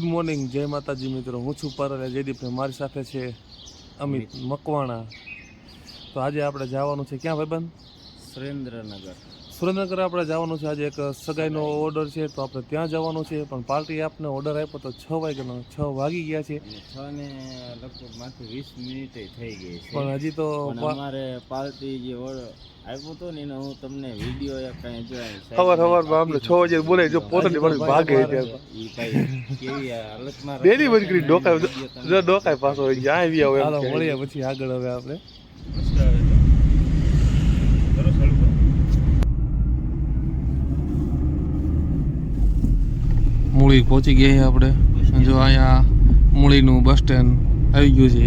Good morning, જય માતાજી મિત્રો. હું છું પરલ જયદીપ ને મારી સાથે છે અમિત મકવાણા. તો આજે આપણે જવાનું છે ક્યાં ભાઈબંધ? સુરેન્દ્રનગર. સુરેન્દ્રનગર આપણે જવાનું છે. આજે એક સગાઈનો ઓર્ડર છે તો આપણે ત્યાં જવાનું છે. પણ પાર્ટી આપને ઓર્ડર આપ્યો તો 6 વાગ્યાનો, 6 વાગી ગયા છે. 6 ને લગભગ માત્ર 20 મિનિટ થઈ ગઈ છે. પણ હજી તો અમારે પાર્ટી જે ઓર્ડર આપ્યો તો ને હું તમને વિડિયો એક કઈ જોયા સવારમાં આપણે 6 વાગે બોલે જો પોતાની વાળી ભાગે ત્યાં ઈ ભાઈ કેવી હાલતમાં બેરી બંધ કરી ડોકાય પાછો જ્યાં આવી આવે. હાલો મળીએ પછી આગળ. હવે આપણે મૂળી પહોંચી ગયા આપણે. જો અહીંયા મૂળીનું બસ સ્ટેન્ડ આવી ગયું છે.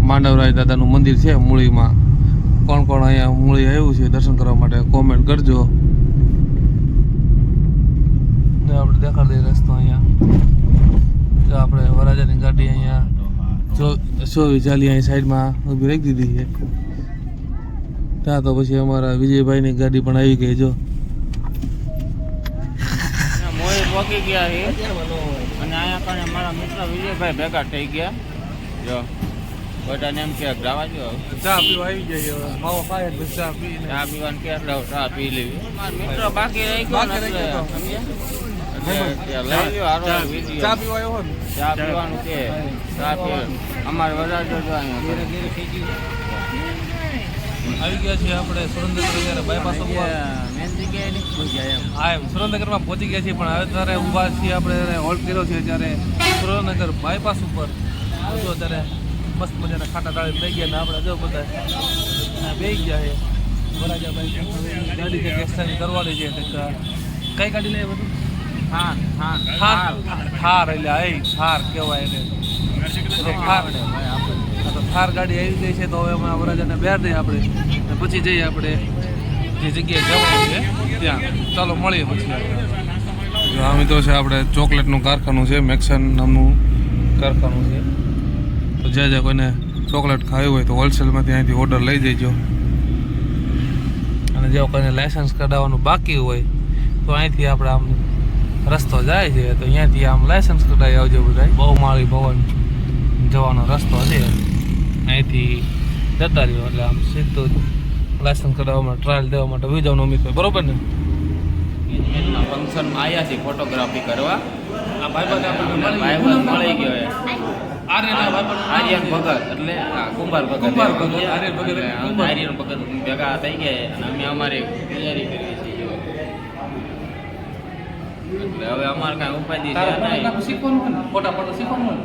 માંડવરાય દાદાનું મંદિર છે મૂળીમાં. કોણ કોણ અહીંયા મૂળી આવ્યું છે દર્શન કરવા માટે કોમેન્ટ કરજો. આપણે દેખાડી દઈએ રસ્તો. અહીંયા આપણે વરાજાની ગાડી અહીંયા 24 ચાલી અહીં સાઈડમાં ઊભી રાખી દીધી છે. ત્યાં તો પછી અમારા વિજયભાઈની ગાડી પણ આવી ગઈ. જો પહોંચી ગયા છે અને અહીંયા કારણે મારા મિત્ર વિજયભાઈ ભેગા થઈ ગયા. જો બધાને એમ કે ગ્રાવા જો ચા પીવા આવી જાય. માવો ખાય એટલે ચા પીવાનું કે એટલે ચા પી લેવી. મારા મિત્ર બાકી રહી ગયો ને એટલે ચા પીવા આવ્યો ને ચા પીવાનું કે ચા પી અમારે વરાજો જો આવી ગયા છીએ આપણે સુરેન્દ્રનગર બાયપાસ ઉપર. મેન જગ્યાએ નીકળી ગયા એમ. હા, સુરેન્દ્રનગરમાં પહોંચી ગયા છીએ. પણ હવે ત્યારે ઊભા છીએ આપણે, હોલ્ટ કર્યો છે ત્યારે સુરેન્દ્રનગર બાયપાસ ઉપર. જો ત્યારે મસ્ત મજાના ખાટા ટાળી થઈ ગયા ને આપણે જો બધા બેસી ગયા છે. વરાજાભાઈ ગાડી કંઈક એક્સચેન્જ કરવાની છે. કઈ ગાડી લઈએ બધું? થાર એટલે થાર કહેવાય એને. થાર ગાડી આવી ગઈ છે. તો હવે અમે વરાજાને બેર દઈએ આપણે પછી જઈએ આપણે જે જગ્યાએ જવાનું છે ત્યાં. ચાલો મળીએ પછી. આ મિત્રો છે આપણે ચોકલેટનું કારખાનું છે, મેક્સન નામનું કારખાનું છે. તો જ્યાં કોઈને ચોકલેટ ખાવી હોય તો હોલસેલમાં ત્યાંથી ઓર્ડર લઈ જઈજો. અને જો કોઈને લાયસન્સ કઢાવવાનું બાકી હોય તો અહીંથી આપણે આમ રસ્તો જાય છે તો અહીંયાથી આમ લાયસન્સ કઢાવી આવજો. બધા બહુમાળી ભવન જવાનો રસ્તો છે. અહીંથી જતા રહ્યો એટલે આમ સીધું લાયસન્સ કઢાવવામાં ટ્રાયલ દેવા માટે વી જવાનું અમિત ભાઈ, બરોબર ને? ફંક્શનમાં આવ્યા છે ફોટોગ્રાફી કરવા. આ ભાઈબંધ મળી ગયો આર્યન ભગત એટલે કુંભાર ભગત આર્યન ભગત ભેગા થઈ ગયા અને અમે અમારી તૈયારી કરીએ છીએ. એટલે હવે અમારે કાંઈ ઉપાધિ છે શીખવાનું ફોટા શીખવાનું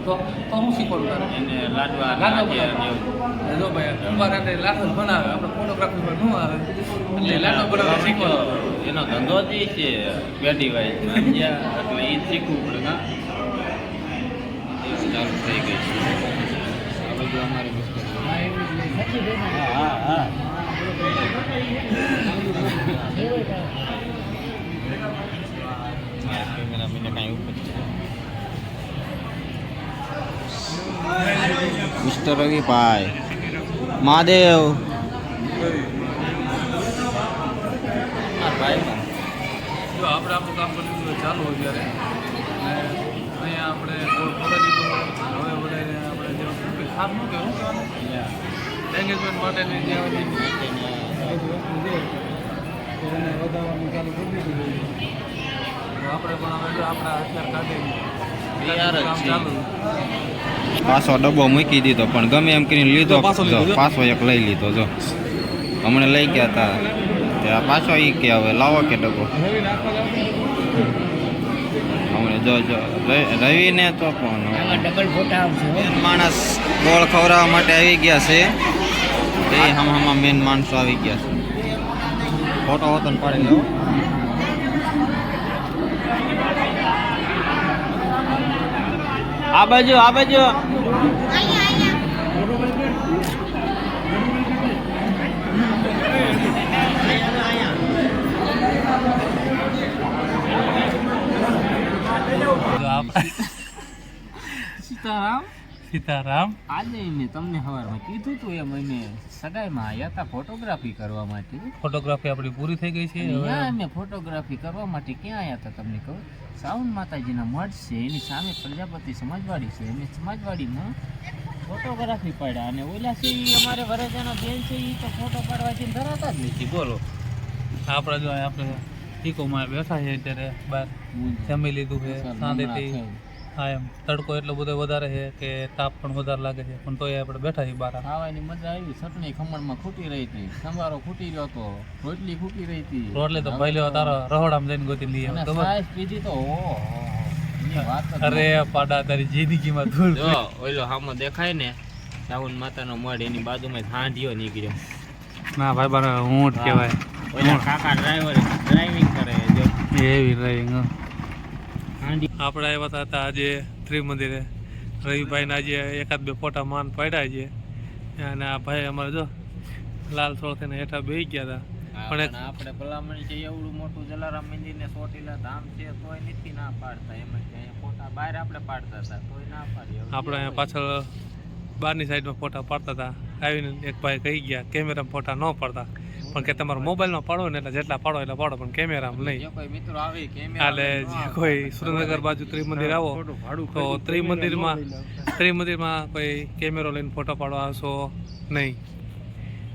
તો હું શીખવાનું એને લાડવા જો ભાઈ કુંભાર એટલે લાડુ બનાવે, આપણે ફોટોગ્રાફી પર ન આવે એટલે લાડુ બનાવવા શીખવાનું. એનો ધંધો જ છે પેઢી વાઇઝ એટલે એ શીખવું પડે. હા ચાલુ થઈ ગઈ છે આ બધું અમારી મિસ્ટર રવિભાઈ મહાદેવ જો આપણે આપણું કામ કરી ચાલુ હોય ત્યારે અહીંયા આપણે ગોળ ફોડા દીધું. હવે બધાને આપણે જે ખાસ શું કહેવું એંગેજમેન્ટ માટેની જે વધારવાનું ચાલુ કરી દીધું. આપણે પણ હવે આપણા હથિયાર કાઢી કામ ચાલુ. પાછો ડબ્બો મૂકી દીધો પણ ગમે એમ કરીને લીધો. પાછો એક લઈ લીધો. જો હમણાં લઈ ગયા હતા ત્યાં પાછો એ કે હવે લાવો કે ડબ્બો હમણાં જો રવિને તો પણ ડબલ ફોટા માણસ ગોળ ખવડાવવા માટે આવી ગયા છે. એ હમણાં મેન માણસો આવી ગયા છે. ફોટો હોતો ને પાડી લેવો. આ બાજુ સીતારામ સીતારામ. આજે મેં તમને સવારમાં કીધું હતું એમ અમે સગાઈમાં આવ્યા હતા ફોટોગ્રાફી કરવા માટે. ફોટોગ્રાફી આપણી પૂરી થઈ ગઈ છે. હવે ત્યાં અમે ફોટોગ્રાફી કરવા માટે ક્યાં આવ્યા હતા તમને કહું, સાઉન્ડ માતાજીના મઠ છે એની સામે પ્રજાપતિ સમાજવાડી છે. અમે સમાજવાડીમાં ફોટોગ્રાફી પાડ્યા અને ઓલા છે ઈ અમારે વરજાના બેન છે એ તો ફોટો પાડવા જઈને ધરાતા જ નથી. બોલો આપણે જો આપણે ઈકોમાં બેઠા છે અત્યારે બહાર જમી લીધું છે શાંતિથી. હા એમ તડકો એટલો બધો વધારે છે કે તાપ પણ વધારે લાગે છે પણ તોય આપણે બેઠા છીએ બહાર. ખાવાની મજા આવી. ચટણી ખમણમાં ખૂટી રહી હતી, સંભારો ખૂટી રહ્યો હતો, રોટલી ખૂટી રહી હતી. રોટલી તો ભાઈ લેવા તારો રહોડામાં જઈને ગોતી લઈએ અને ખબર. છાશ પીધી તો ઓહો એની વાત જ અરે પાડા તારી જિંદગીમાં ધૂળ જો ઓલો સામો દેખાય ને સાઉન્ડ માતાનો મઢ એની બાજુમાં હાંડિયો નીકળ્યો. ના ભાઈ બાર ઊંટ કહેવાય. ઓલા કાકા ડ્રાઇવિંગ કરે જો એવી ડ્રાઇવિંગ. હાંડી. આપણે આવ્યા હતા આજે ત્રિમંદિરે. રવિભાઈને આજે એકાદ બે ફોટા માન પાડ્યા છે અને આ ભાઈ અમારે જો લાલ થોડ થઈને હેઠા બેસી ગયા હતા. પણ પણ આપણે ભલામણ છે એવડું મોટું જલારામ મંદિર ને ચોટીલા ધામ છે તોય નથી ના પાડતા. એમ જ કે ફોટા બહાર આપણે પાડતા હતા તોય ના પાડીએ. આપણે અહીંયા પાછળ બહારની સાઈડમાં ફોટા પાડતા હતા. આવીને એક ભાઈ કહી ગયા કેમેરામાં ફોટા ન પાડતા પણ કે તમારો મોબાઈલમાં પાડો ને એટલે જેટલા પાડો એટલા પાડો પણ કેમેરામાં નહીં. જો કોઈ મિત્રો આવે એટલે જે કોઈ સુરેન્દ્રનગર બાજુ ત્રિમંદિર આવો તો ત્રિમંદિરમાં કોઈ કેમેરો લઈને ફોટો પાડવા આવશો નહીં.